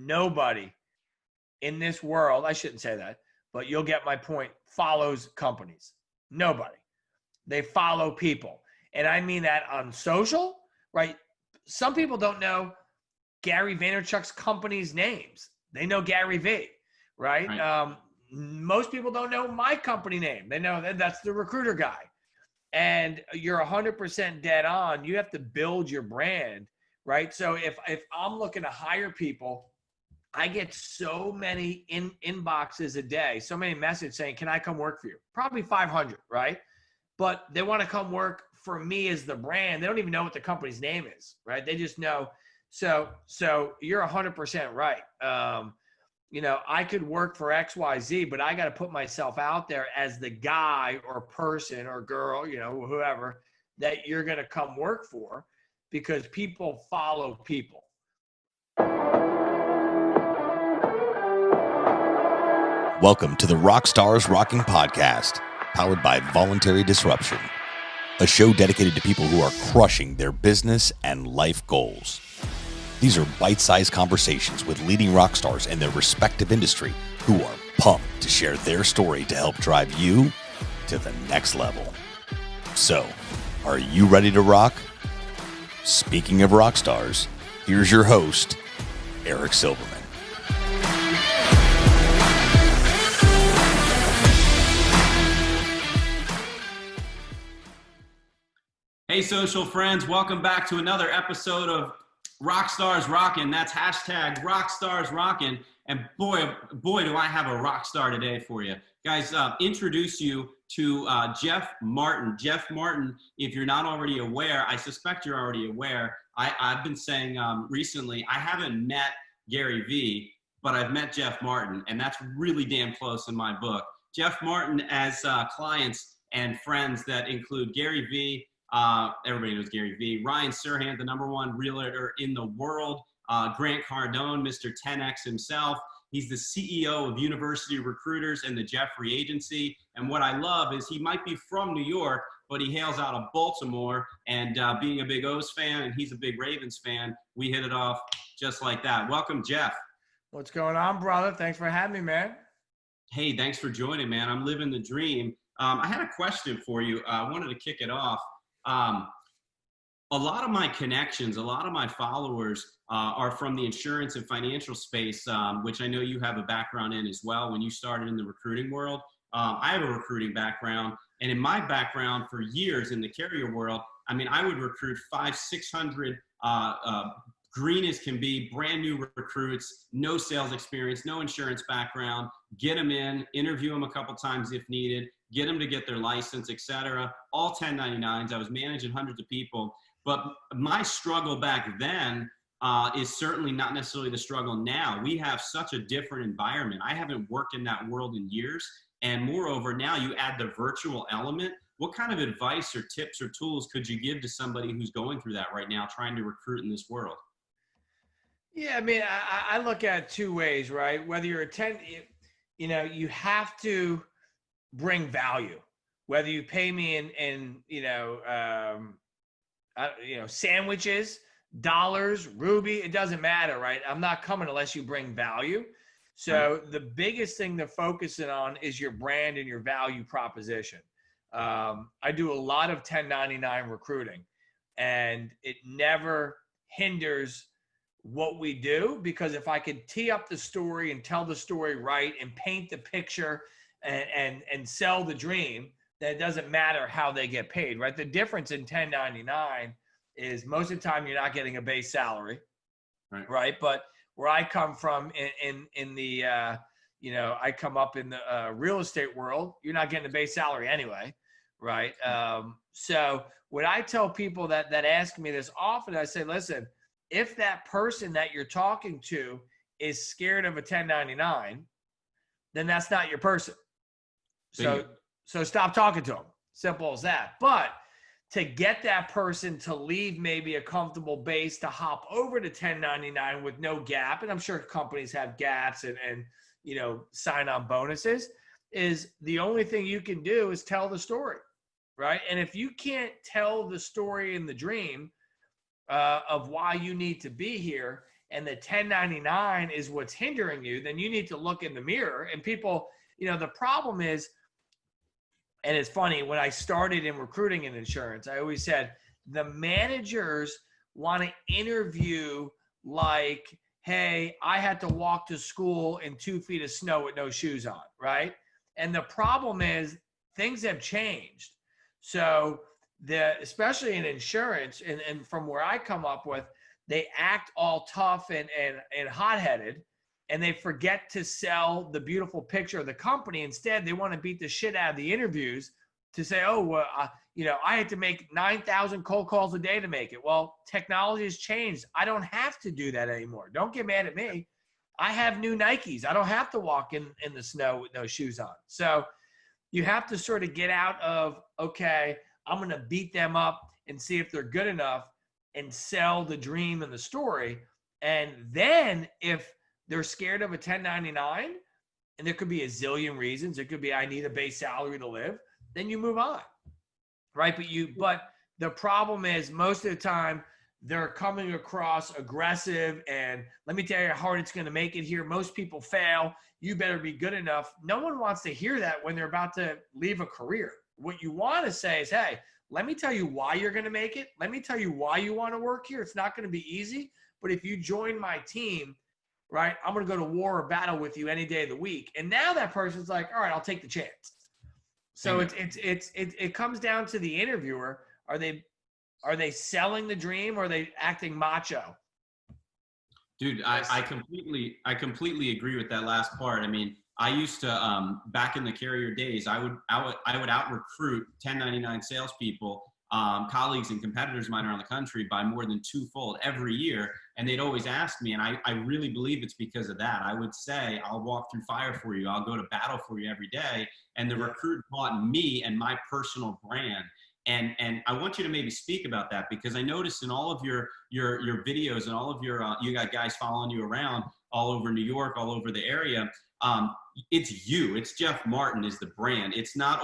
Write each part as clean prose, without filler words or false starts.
nobody in this world, I shouldn't say that, but you'll get my point, follows companies. Nobody. They follow people. And I mean that on social, right? Some people don't know Gary Vaynerchuk's company's names. They know Gary V, right? Most people don't know my company name. They know that's the recruiter guy. And you're 100% dead on. You have to build your brand, right? So if I'm looking to hire people, I get so many inboxes a day, so many messages saying, can I come work for you? Probably 500, right? But they want to come work for me as the brand. They don't even know what the company's name is, right? They just know. So you're 100% right. I could work for XYZ, but I got to put myself out there as the guy or person or girl, whoever that you're going to come work for, because people follow people. Welcome to the RockstarsRocking podcast, powered by Voluntary Disruption, a show dedicated to people who are crushing their business and life goals. These are bite-sized conversations with leading rock stars in their respective industry who are pumped to share their story to help drive you to the next level. So, are you ready to rock? Speaking of rock stars, here's your host, Eric Silverman. Hey, social friends, welcome back to another episode of Rockstars Rocking. That's hashtag Rockstars Rocking. And boy, do I have a rock star today for you. Guys, introduce you to Jeff Martin. Jeff Martin, if you're not already aware, I suspect you're already aware. I've been saying recently, I haven't met Gary V, but I've met Jeff Martin, and that's really damn close in my book. Jeff Martin has clients and friends that include Gary V, everybody knows Gary V, Ryan Serhant, the #1 realtor in the world, Grant Cardone, Mr. 10X himself. He's the CEO of University Recruiters and the Jeffrey Agency. And what I love is he might be from New York, but he hails out of Baltimore. And being a big O's fan, and he's a big Ravens fan, we hit it off just like that. Welcome, Jeff. What's going on, brother? Thanks for having me, man. Hey, thanks for joining, man. I'm living the dream. I had a question for you. I wanted to kick it off. A lot of my connections, a lot of my followers are from the insurance and financial space, which I know you have a background in as well when you started in the recruiting world. I have a recruiting background, and in my background for years in the carrier world, I mean, I would recruit 500-600 green as can be, brand new recruits, no sales experience, no insurance background, get them in, interview them a couple times if needed, get them to get their license, etc. All 1099s. I was managing hundreds of people. But my struggle back then is certainly not necessarily the struggle now. We have such a different environment. I haven't worked in that world in years. And moreover, now you add the virtual element. What kind of advice or tips or tools could you give to somebody who's going through that right now, trying to recruit in this world? Yeah, I mean, I look at it two ways, right? Whether you're you have to bring value. Whether you pay me in sandwiches, dollars, Ruby, it doesn't matter, right? I'm not coming unless you bring value. So the biggest thing to focus in on is your brand and your value proposition. I do a lot of 1099 recruiting, and it never hinders what we do, because if I could tee up the story and tell the story right and paint the picture and sell the dream, then it doesn't matter how they get paid, right? The difference in 1099 is most of the time you're not getting a base salary, right? But where I come from in the I come up in the real estate world, you're not getting a base salary anyway, right? So what I tell people that ask me this often, I say, listen, if that person that you're talking to is scared of a 1099, then that's not your person. So stop talking to them. Simple as that. But to get that person to leave maybe a comfortable base to hop over to 1099 with no gap, and I'm sure companies have gaps and sign-on bonuses, is the only thing you can do is tell the story, right? And if you can't tell the story in the dream of why you need to be here, and the 1099 is what's hindering you, then you need to look in the mirror. And people, the problem is, and it's funny, when I started in recruiting and insurance, I always said the managers want to interview like, hey, I had to walk to school in 2 feet of snow with no shoes on, right? And the problem is things have changed. So especially in insurance, and from where I come up with, they act all tough and hot-headed, and they forget to sell the beautiful picture of the company. Instead, they want to beat the shit out of the interviews to say, I had to make 9,000 cold calls a day to make it. Well, technology has changed. I don't have to do that anymore. Don't get mad at me. I have new Nikes. I don't have to walk in the snow with no shoes on. So you have to sort of get out of, okay, I'm going to beat them up and see if they're good enough and sell the dream and the story. And then if they're scared of a 1099, and there could be a zillion reasons. It could be, I need a base salary to live. Then you move on, right? But the problem is most of the time they're coming across aggressive, and let me tell you how hard it's going to make it here. Most people fail. You better be good enough. No one wants to hear that when they're about to leave a career. What you want to say is, hey, let me tell you why you're going to make it. Let me tell you why you want to work here. It's not going to be easy, but if you join my team, right, I'm going to go to war or battle with you any day of the week. And now that person's like, all right, I'll take the chance. So it comes down to the interviewer. Are they selling the dream, or are they acting macho? Dude, I completely agree with that last part. I mean, I used to back in the carrier days, I would out recruit 1099 salespeople, colleagues and competitors of mine around the country by more than twofold every year. And they'd always ask me, and I really believe it's because of that. I would say, I'll walk through fire for you. I'll go to battle for you every day. And the recruit bought me and my personal brand. And I want you to maybe speak about that, because I noticed in all of your videos and all of your, you got guys following you around all over New York, all over the area. It's you. It's Jeff Martin is the brand. It's not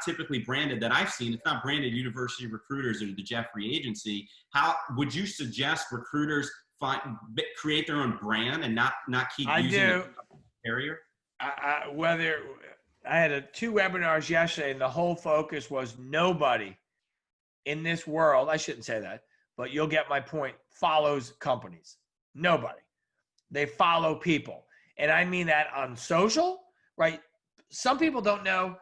typically branded that I've seen. It's not branded University Recruiters or the Jeffrey Agency. How would you suggest recruiters create their own brand and not keep using the carrier? I had 2 webinars yesterday, and the whole focus was nobody in this world, I shouldn't say that, but you'll get my point, follows companies. Nobody. They follow people. And I mean that on social, right? Some people don't know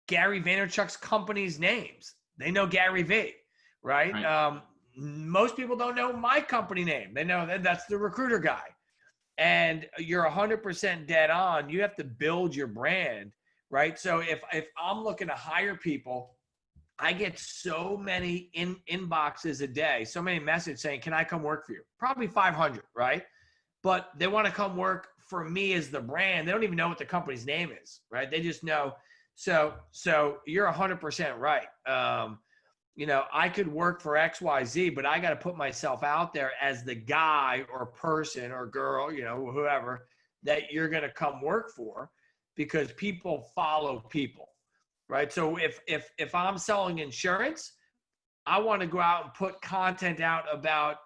Gary Vaynerchuk's company's names. They know Gary V, right? Most people don't know my company name. They know that's the recruiter guy. And you're 100% dead on. You have to build your brand, right? So if I'm looking to hire people, I get so many inboxes a day, so many messages saying, can I come work for you? Probably 500, right? But they want to come work for me as the brand. They don't even know what the company's name is, right? They just know. So you're 100% right. I could work for XYZ, but I got to put myself out there as the guy or person or girl, whoever that you're going to come work for, because people follow people, right? So if I'm selling insurance, I want to go out and put content out about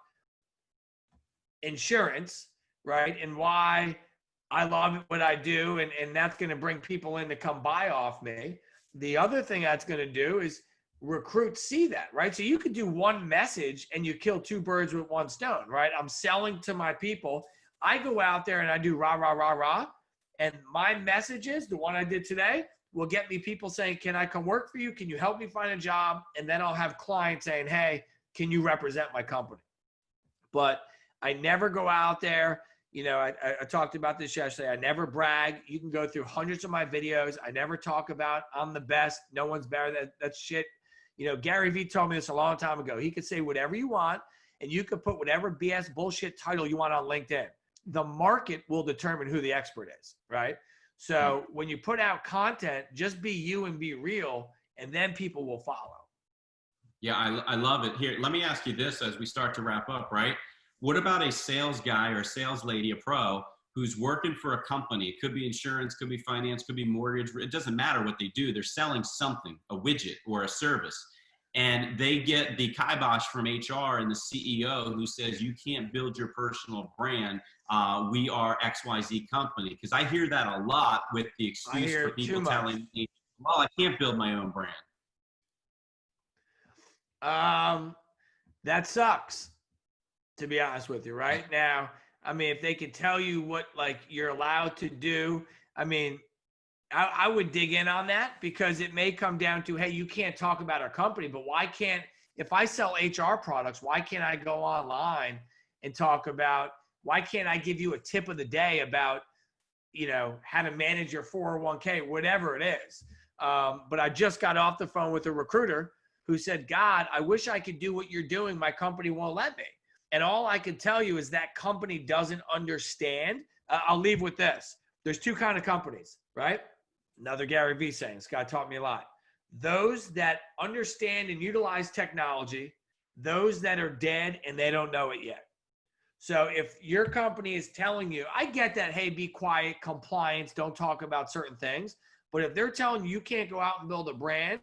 insurance, right? And why I love what I do. And that's going to bring people in to come buy off me. The other thing that's going to do is recruits see that, right? So you could do one message and you kill 2 birds with 1 stone, right? I'm selling to my people. I go out there and I do rah, rah, rah, rah. And my messages, the one I did today, will get me people saying, can I come work for you? Can you help me find a job? And then I'll have clients saying, hey, can you represent my company? But I never go out there. I talked about this yesterday. I never brag. You can go through hundreds of my videos. I never talk about I'm the best. No one's better. That's shit. Gary Vee told me this a long time ago. He could say whatever you want, and you could put whatever BS bullshit title you want on LinkedIn. The market will determine who the expert is, right? So when you put out content, just be you and be real, and then people will follow. Yeah, I love it. Here, let me ask you this as we start to wrap up, right? What about a sales guy or a sales lady, a pro, who's working for a company? It could be insurance, could be finance, could be mortgage. It doesn't matter what they do. They're selling something, a widget or a service. and they get the kibosh from HR and the CEO who says, you can't build your personal brand. We are XYZ company. Because I hear that a lot with the excuse for people telling me, well, I can't build my own brand. That sucks, to be honest with you. Right now, I mean, if they could tell you what like you're allowed to do, I mean, I would dig in on that, because it may come down to, hey, you can't talk about our company, but why can't, if I sell HR products, why can't I go online and talk about, why can't I give you a tip of the day about, you know, how to manage your 401k, whatever it is. But I just got off the phone with a recruiter who said, God, I wish I could do what you're doing. My company won't let me. And all I can tell you is that company doesn't understand. I'll leave with this. There's two kinds of companies, right? Another Gary Vee saying, this guy taught me a lot. Those that understand and utilize technology, those that are dead and they don't know it yet. So if your company is telling you, I get that, hey, be quiet, compliance, don't talk about certain things. But if they're telling you you can't go out and build a brand,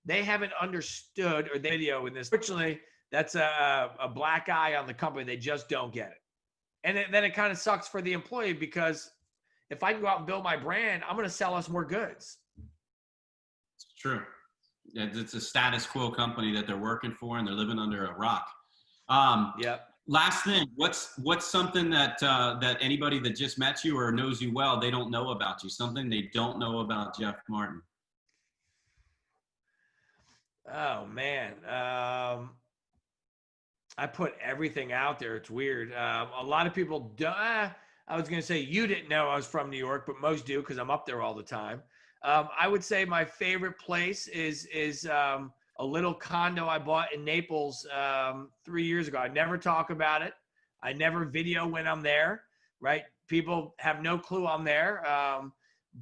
they haven't understood, or the video in this. Fortunately, that's a black eye on the company. They just don't get it. And then it kind of sucks for the employee, because if I can go out and build my brand, I'm going to sell us more goods. It's true. It's a status quo company that they're working for, and they're living under a rock. Yep. Last thing, what's something that that anybody that just met you or knows you well, they don't know about you? Something they don't know about Jeff Martin? Oh man, I put everything out there. It's weird. A lot of people don't. I was going to say you didn't know I was from New York, but most do, because I'm up there all the time. I would say my favorite place is a little condo I bought in Naples 3 years ago. I never talk about it. I never video when I'm there, right? People have no clue I'm there.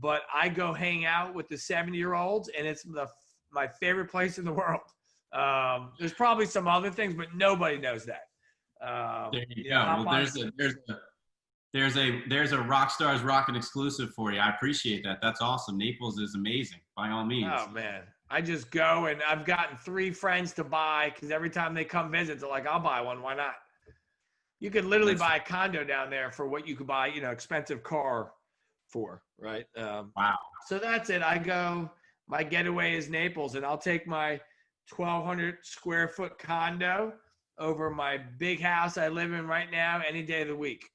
But I go hang out with the 70-year-olds, and it's my favorite place in the world. There's probably some other things, but nobody knows that. There you go. Well, there's a Rockstars Rocking exclusive for you. I appreciate that. That's awesome. Naples is amazing, by all means. Oh man, I just go, and I've gotten 3 friends to buy, because every time they come visit, they're like, I'll buy one. Why not? You could literally buy a condo down there for what you could buy, you know, expensive car for, right? Wow. So that's it. I go, my getaway is Naples, and I'll take my 1,200 square foot condo over my big house I live in right now any day of the week.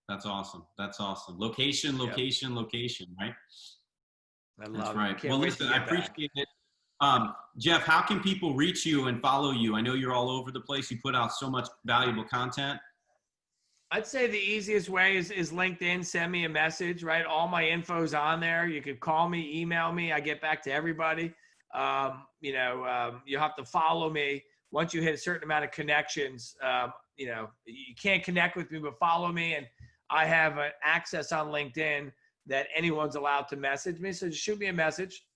That's awesome. That's awesome. Location, right? I love That's it. right. Well, listen, I appreciate it. Jeff, how can people reach you and follow you? I know you're all over the place. You put out so much valuable content. I'd say the easiest way is LinkedIn. Send me a message, right? All my info's on there. You could call me, email me. I get back to everybody. You have to follow me. Once you hit a certain amount of connections, you can't connect with me, but follow me. And I have an access on LinkedIn that anyone's allowed to message me. So just shoot me a message.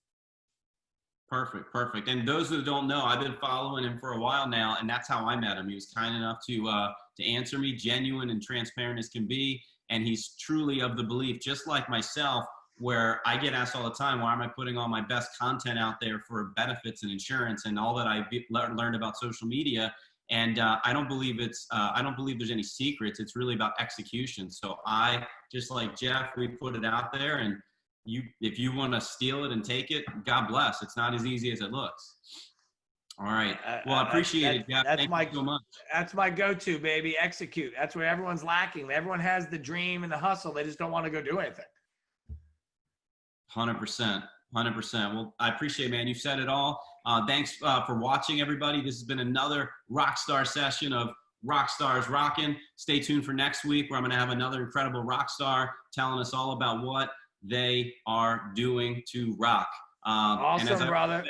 Perfect. And those who don't know, I've been following him for a while now, and that's how I met him. He was kind enough to answer me, genuine and transparent as can be. And he's truly of the belief, just like myself, where I get asked all the time, why am I putting all my best content out there for benefits and insurance and all that I learned about social media? And I don't believe there's any secrets. It's really about execution. So I, just like Jeff, we put it out there, and if you want to steal it and take it, God bless. It's not as easy as it looks. All right. Well, I appreciate it, Jeff. Thank you so much. That's my go-to, baby. Execute. That's where everyone's lacking. Everyone has the dream and the hustle. They just don't want to go do anything. 100%. Well, I appreciate it, man. You've said it all. Thanks for watching, everybody. This has been another Rockstar session of Rockstars Rocking. Stay tuned for next week, where I'm going to have another incredible rock star telling us all about what they are doing to rock. Awesome, brother.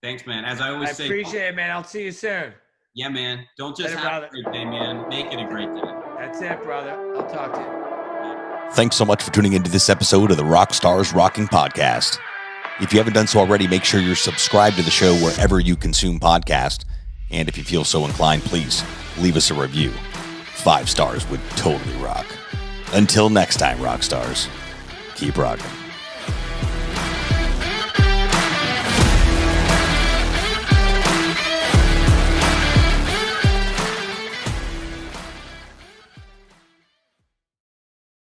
Thanks, man. As I always say, I appreciate it, man. I'll see you soon. Yeah, man. Don't just have a great day, man. Make it a great day. That's it, brother. I'll talk to you. Thanks so much for tuning into this episode of the Rockstars Rocking Podcast. If you haven't done so already, make sure you're subscribed to the show wherever you consume podcasts. And if you feel so inclined, please leave us a review. 5 stars would totally rock. Until next time, Rockstars, keep rocking.